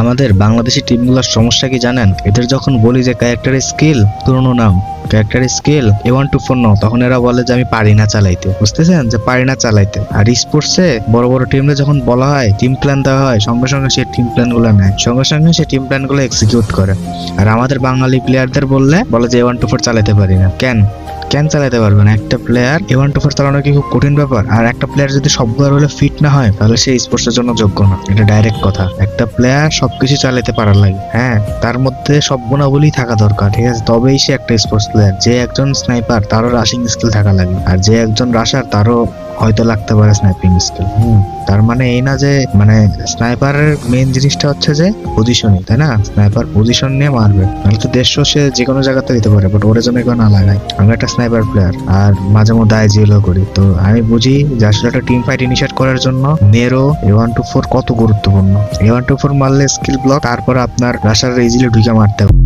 আমাদের বাংলাদেশি টিমগুলোর সমস্যা কি জানেন? এদের যখন বলি যে ক্যারেক্টার স্কিল পুরনো নাও, ক্যারেক্টার স্কিল A124 নাও, তখন এরা বলে যে আমি পারি না চালাইতে। বুঝতেছেন যে পারি না চালাইতে। আর স্পোর্টসে বড় বড় টিমে যখন বলা হয় টিম প্ল্যান দেওয়া হয়, সঙ্গে সঙ্গে সে টিম প্ল্যান গুলো নেয়, সঙ্গে সঙ্গে সে টিম প্ল্যান গুলো এক্সিকিউট করে। আর আমাদের বাঙালি প্লেয়ারদের বলে যে A124 চালাতে পারি না। কেন কেন চালাতে পারবে না? একটা প্লেয়ার A124 চালানো কি খুব কঠিন ব্যাপার? আর একটা প্লেয়ার যদি সবগুলো হলে ফিট না হয়, তাহলে সে স্পোর্টসের জন্য যোগ্য না। এটা ডাইরেক্ট কথা। একটা প্লেয়ার সবকিছু চালাতে পারার লাগে, হ্যাঁ, তার মধ্যে সব গুণাবলী থাকা দরকার, ঠিক আছে? তবেই সে একটা স্পোর্টস প্লেয়ার। যে একজন স্নাইপার তারও রাশিং স্কিল থাকা লাগে, আর যে একজন রাশার তারও হয়তো লাগতে পারে স্নাইপিং স্কিল। তার মানে এই না যে মানে স্নাইপারের মেইন জিনিসটা হচ্ছে যে পজিশনিং, তাই না? স্নাইপার পজিশন নিয়ে মারবে, নাহলে তো দেড়শো সে যে কোনো জায়গাতে দিতে পারে, বাট ওর জন্য কেউ না লাগায়। আমি একটা স্নাইপার প্লেয়ার আর মাঝে মধ্যে আইজিএলও করি, তো আমি বুঝি যে আসলে একটা টিম ফাইট ইনিশিয়েট করার জন্য নেরো A124 কত গুরুত্বপূর্ণ। A124 মারলে স্কিল ব্লক, তারপর আপনার রাশার ইজিলি ঢুকে মারতে হবে।